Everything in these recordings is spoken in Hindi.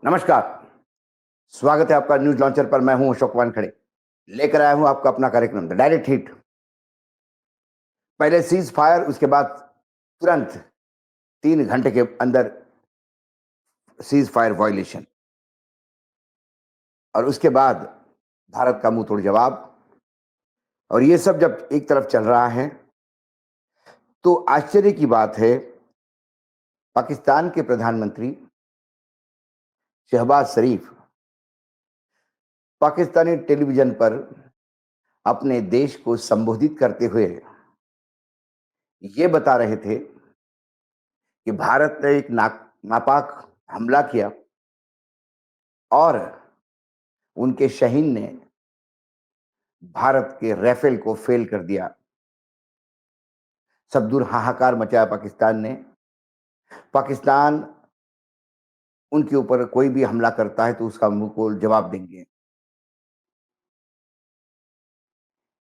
नमस्कार। स्वागत है आपका न्यूज लॉन्चर पर। मैं हूं अशोक वानखड़े। लेकर आया हूं आपका अपना कार्यक्रम द डायरेक्ट हिट। पहले सीज फायर, उसके बाद तुरंत 3 घंटे के अंदर सीज फायर वायलेशन, और उसके बाद भारत का मुंह तोड़ जवाब। और ये सब जब एक तरफ चल रहा है तो आश्चर्य की बात है, पाकिस्तान के प्रधानमंत्री शहबाज शरीफ पाकिस्तानी टेलीविजन पर अपने देश को संबोधित करते हुए ये बता रहे थे कि भारत ने एक नापाक हमला किया और उनके शहीन ने भारत के राफेल को फेल कर दिया। सब दूर हाहाकार मचाया पाकिस्तान ने। पाकिस्तान उनके ऊपर कोई भी हमला करता है तो उसका मुंह को जवाब देंगे।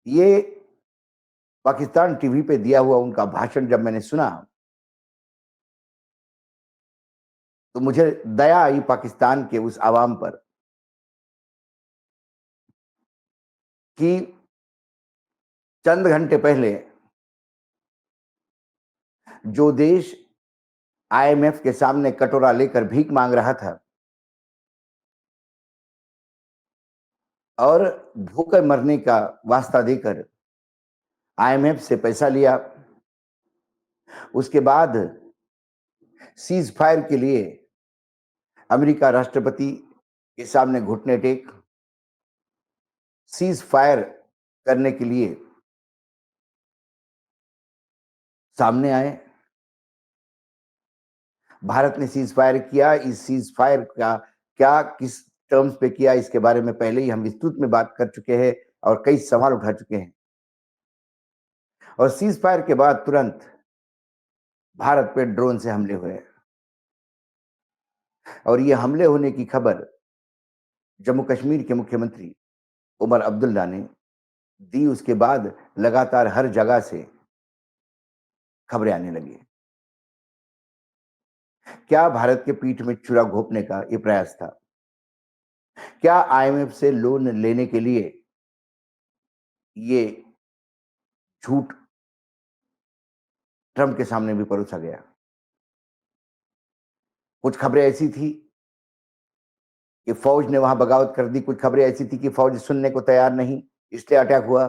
ये पाकिस्तान टीवी पे दिया हुआ उनका भाषण जब मैंने सुना तो मुझे दया आई पाकिस्तान के उस आवाम पर कि चंद घंटे पहले जो देश आईएमएफ के सामने कटोरा लेकर भीख मांग रहा था और भूखे मरने का वास्ता देकर आईएमएफ से पैसा लिया, उसके बाद सीज फायर के लिए अमेरिका राष्ट्रपति के सामने घुटने टेक सीज फायर करने के लिए सामने आए। भारत ने सीज फायर किया। इस सीज फायर का क्या, किस टर्म्स पे किया, इसके बारे में पहले ही हम विस्तृत में बात कर चुके हैं और कई सवाल उठा चुके हैं। और सीज फायर के बाद तुरंत भारत पे ड्रोन से हमले हुए और ये हमले होने की खबर जम्मू कश्मीर के मुख्यमंत्री उमर अब्दुल्ला ने दी। उसके बाद लगातार हर जगह से खबरें आने लगी। क्या भारत के पीठ में छुरा घोंपने का ये प्रयास था? क्या आईएमएफ से लोन लेने के लिए ये झूठ ट्रंप के सामने भी परोसा गया? कुछ खबरें ऐसी थी कि फौज ने वहां बगावत कर दी, कुछ खबरें ऐसी थी कि फौज सुनने को तैयार नहीं, इसलिए अटैक हुआ।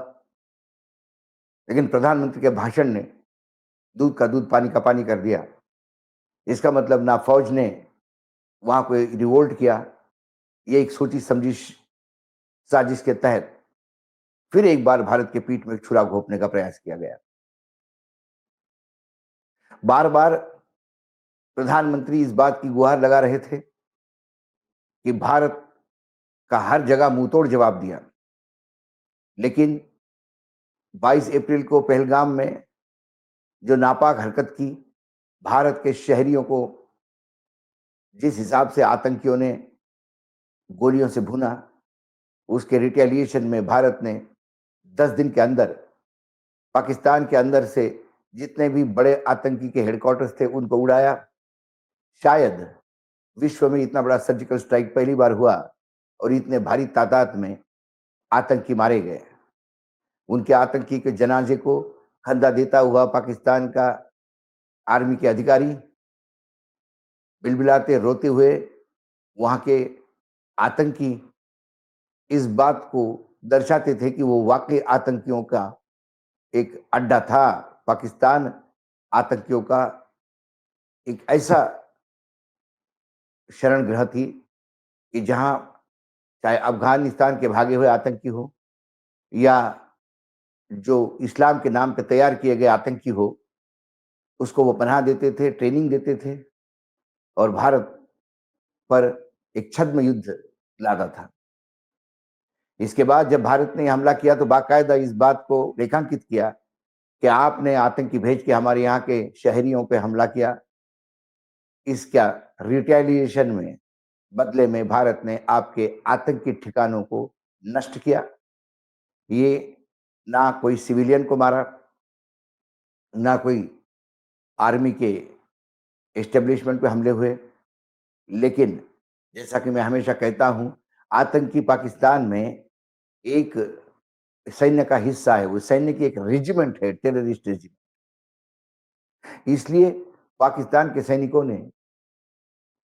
लेकिन प्रधानमंत्री के भाषण ने दूध का दूध पानी का पानी कर दिया। इसका मतलब ना फौज ने वहां कोई रिवोल्ट किया, ये एक सोची समझी साजिश के तहत फिर एक बार भारत के पीठ में छुरा घोंपने का प्रयास किया गया। बार बार प्रधानमंत्री इस बात की गुहार लगा रहे थे कि भारत का हर जगह मुंहतोड़ जवाब दिया, लेकिन 22 अप्रैल को पहलगाम में जो नापाक हरकत की, भारत के शहरियों को जिस हिसाब से आतंकियों ने गोलियों से भुना, उसके रिटेलिएशन में भारत ने 10 दिन के अंदर पाकिस्तान के अंदर से जितने भी बड़े आतंकी के हेडक्वार्टर्स थे उनको उड़ाया। शायद विश्व में इतना बड़ा सर्जिकल स्ट्राइक पहली बार हुआ और इतने भारी तादाद में आतंकी मारे गए। उनके आतंकी के जनाजे को खंदा देता हुआ पाकिस्तान का आर्मी के अधिकारी बिलबिलाते रोते हुए वहां के आतंकी इस बात को दर्शाते थे कि वो वाकई आतंकियों का एक अड्डा था। पाकिस्तान आतंकियों का एक ऐसा शरण गृह थी कि जहां चाहे अफगानिस्तान के भागे हुए आतंकी हो या जो इस्लाम के नाम पे तैयार किए गए आतंकी हो, उसको वो पनाह देते थे, ट्रेनिंग देते थे और भारत पर एक छद्म युद्ध लादा था। इसके बाद जब भारत ने हमला किया तो बाकायदा इस बात को रेखांकित किया कि आपने आतंकी भेज के हमारे यहाँ के शहरियों पे हमला किया। इसका रिटेलिएशन में, बदले में भारत ने आपके आतंकी ठिकानों को नष्ट किया। ये ना कोई सिविलियन को मारा, ना कोई आर्मी के एस्टेब्लिशमेंट पे हमले हुए, लेकिन जैसा कि मैं हमेशा कहता हूँ, आतंकी पाकिस्तान में एक सैन्य का हिस्सा है, वो सैन्य की एक रेजिमेंट है, टेररिस्ट रेजिमेंट। इसलिए पाकिस्तान के सैनिकों ने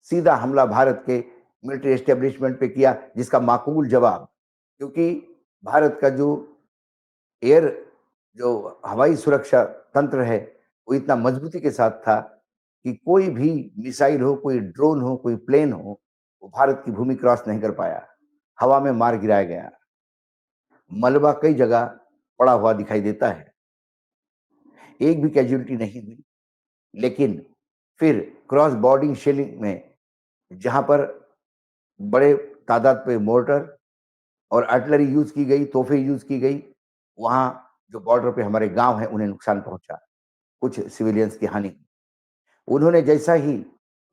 सीधा हमला भारत के मिलिट्री एस्टेब्लिशमेंट पे किया, जिसका माकूल जवाब, क्योंकि भारत का जो एयर जो हवाई सुरक्षा तंत्र है, वो इतना मजबूती के साथ था कि कोई भी मिसाइल हो, कोई ड्रोन हो, कोई प्लेन हो, वो भारत की भूमि क्रॉस नहीं कर पाया। हवा में मार गिराया गया। मलबा कई जगह पड़ा हुआ दिखाई देता है। एक भी कैजुअल्टी नहीं हुई, लेकिन फिर क्रॉस बॉर्डरिंग शेलिंग में जहां पर बड़े तादाद पे मोर्टर और आर्टिलरी यूज की गई, तोहफे यूज की गई, वहां जो बॉर्डर पे हमारे गांव हैं, उन्हें नुकसान पहुंचा, कुछ सिविलियंस की हानि। उन्होंने जैसा ही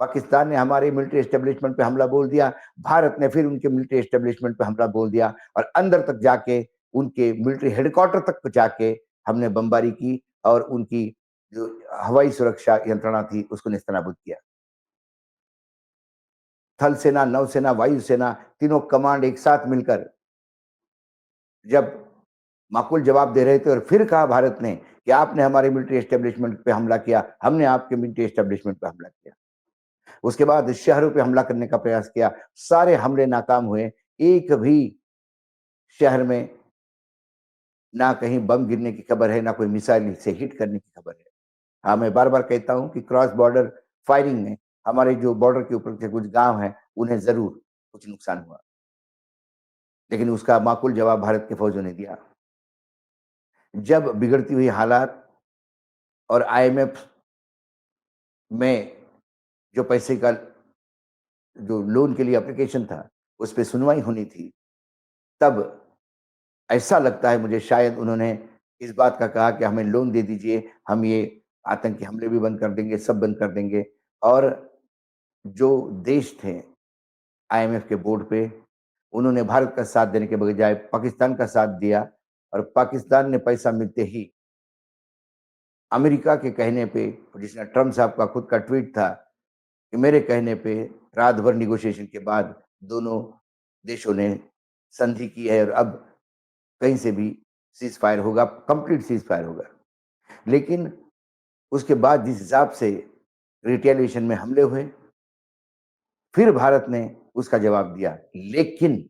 पाकिस्तान ने हमारे मिलिट्री एस्टेब्लिशमेंट पे हमला बोल दिया, भारत ने फिर उनके मिलिट्री एस्टेब्लिशमेंट पे हमला बोल दिया और अंदर तक जाके उनके मिलिट्री हेडक्वार्टर तक जाके हमने बमबारी की और उनकी जो हवाई सुरक्षा यंत्रणा थी, उसको नेस्तनाबूद किया। थल सेना, नौसेना, वायुसेना, तीनों कमांड एक साथ मिलकर जब माकूल जवाब दे रहे थे और फिर कहा भारत ने कि आपने हमारे मिलिट्री एस्टेब्लिशमेंट पे हमला किया, हमने आपके मिलिट्री एस्टेब्लिशमेंट पे हमला किया। उसके बाद शहरों पे हमला करने का प्रयास किया, सारे हमले नाकाम हुए। एक भी शहर में ना कहीं बम गिरने की खबर है, ना कोई मिसाइल से हिट करने की खबर है। हाँ, मैं बार-बार कहता हूँ कि क्रॉस बॉर्डर फायरिंग में हमारे जो बॉर्डर के ऊपर के कुछ गाँव हैं, उन्हें ज़रूर कुछ नुकसान हुआ। लेकिन उसका माकूल जवाब भारत की फ़ौजों ने दिया। जब बिगड़ती हुई हालात और आईएमएफ में जो पैसे का जो लोन के लिए एप्लीकेशन था, उस पे सुनवाई होनी थी, तब ऐसा लगता है मुझे शायद उन्होंने इस बात का कहा कि हमें लोन दे दीजिए, हम ये आतंकी हमले भी बंद कर देंगे, सब बंद कर देंगे। और जो देश थे आईएमएफ के बोर्ड पे, उन्होंने भारत का साथ देने के बजाय पाकिस्तान का साथ दिया और पाकिस्तान ने पैसा मिलते ही अमेरिका के कहने पे, जिसने ट्रम्प साहब का खुद का ट्वीट था कि मेरे कहने पे रात भर नेगोशिएशन के बाद दोनों देशों ने संधि की है और अब कहीं से भी सीज़ फायर होगा, कंप्लीट सीज़ फायर होगा। लेकिन उसके बाद जिस हिसाब से रिटेलिएशन में हमले हुए, फिर भारत ने उसका जवाब दिया। लेकिन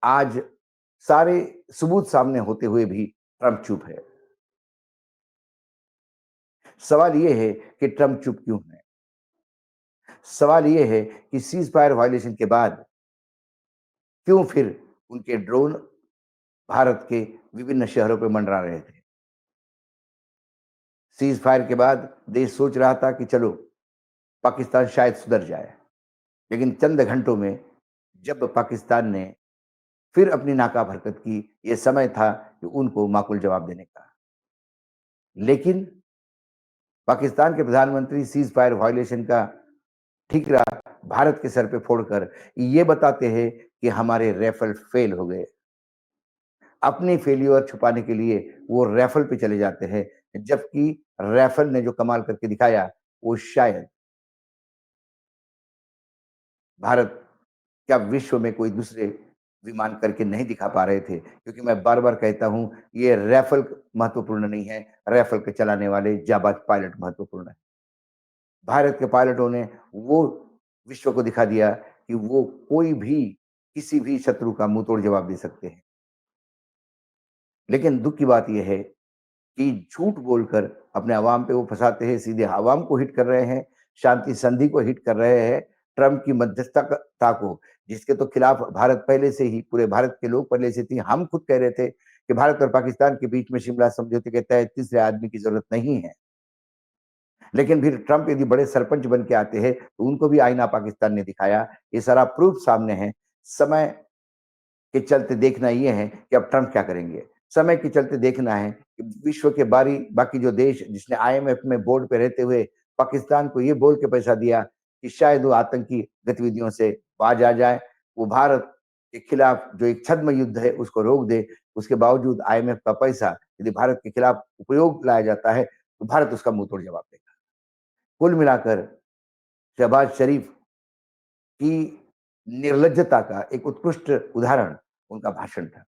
आज सारे सबूत सामने होते हुए भी ट्रम्प चुप है। सवाल ये है कि ट्रम्प चुप क्यों है? सवाल ये है कि सीज़ फायर वायलेशन के बाद क्यों फिर उनके ड्रोन भारत के विभिन्न शहरों पे मंडरा रहे थे? सीज़ फायर के बाद देश सोच रहा था कि चलो पाकिस्तान शायद सुधर जाए। लेकिन चंद घंटों में जब पाकिस्तान ने फिर अपनी नाकाब हरकत की, ये समय था कि उनको माकूल जवाब देने का। लेकिन पाकिस्तान के प्रधानमंत्री सीज़ फायर वायलेशन का ठीकरा भारत के सर पे फोड़कर ये बताते हैं कि हमारे राइफल फेल हो गए। अपनी फेल्योर छुपाने के लिए वो राइफल पे चले जाते हैं, जबकि राइफल ने जो कमाल करके दिखाया, वो शायद भारत क्या विश्व में कोई दूसरे विमान करके नहीं दिखा पा रहे थे, क्योंकि मैं बार-बार कहता हूँ, ये राइफल महत्वपूर्ण नहीं है, राइफल के चलाने वाले जाबाज पायलट महत्वपूर्ण है। भारत के पायलटों ने वो विश्व को दिखा दिया कि वो कोई भी, किसी भी शत्रु का मुंहतोड़ जवाब दे सकते हैं। लेकिन दुःख की बात ये है कि झूठ बोलकर अपने अवाम पे वो फँसाते हैं, सीधे अवाम को हिट कर रहे हैं, शांति संधि को हिट कर रहे हैं, ट्रम्प की मध्यस्थता को, जिसके तो खिलाफ भारत पहले से ही, पूरे भारत के लोग पहले से थी। हम खुद कह रहे थे कि भारत और पाकिस्तान के बीच में शिमला समझौते के तहत तीसरे आदमी की ज़रूरत नहीं है। लेकिन फिर ट्रम्प यदि बड़े सरपंच बन के आते हैं, तो उनको भी आईना पाकिस्तान ने दिखाया। ये सारा प्रूफ सामने है। समय के चलते देखना ये है कि अब ट्रम्प क्या करेंगे। समय के चलते देखना है कि विश्व के बाकी जो देश जिसने आईएमएफ में बोर्ड पे रहते हुए पाकिस्तान को ये बोल के पैसा दिया कि शायद वो आतंकी गतिविधियों से बाज आ जाए, वो भारत के खिलाफ जो एक छद्म युद्ध है उसको रोक दे। उसके बावजूद आईएमएफ का पैसा यदि भारत के खिलाफ उपयोग लाया जाता है, तो भारत उसका मुँह तोड़ जवाब देगा। कुल मिलाकर शहबाज शरीफ की निर्लज्जता का एक उत्कृष्ट उदाहरण उनका भाषण था।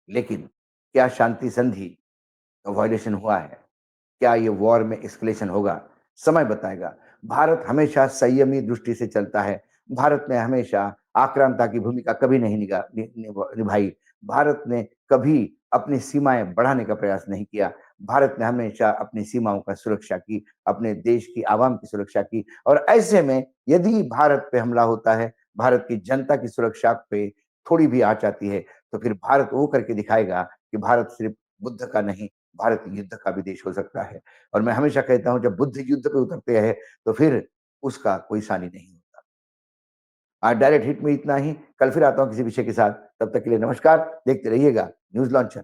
लेकिन क्या शांति संधि का वायलेशन हुआ है? क्या ये वॉर में एस्केलेशन होगा? समय बताएगा। भारत हमेशा संयमी दृष्टि से चलता है। भारत ने हमेशा आक्रामकता की भूमिका कभी नहीं निभाई। भारत ने कभी अपनी सीमाएँ बढ़ाने का प्रयास नहीं किया। भारत ने हमेशा अपनी सीमाओं का सुरक्षा की, अपने देश की आवाम की सुरक्षा की और ऐसे में यदि भारत पे हमला होता है, भारत की जनता की सुरक्षा पे थोड़ी भी आँच आती है, तो फिर भारत वो करके दिखाएगा कि भारत सिर्फ़ बुद्ध का नहीं, भारत युद्ध का भी देश हो सकता है। और मैं हमेशा कहता हूँ जब बुद्ध युद्ध पे उतरते हैं तो फिर उसका कोई सानी नहीं होता। आज डायरेक्ट हिट में इतना ही, कल फिर आता हूँ किसी विषय के साथ, तब तक के लिए नमस्कार, देखते रहिएगा न्यूज़ लॉन्चर।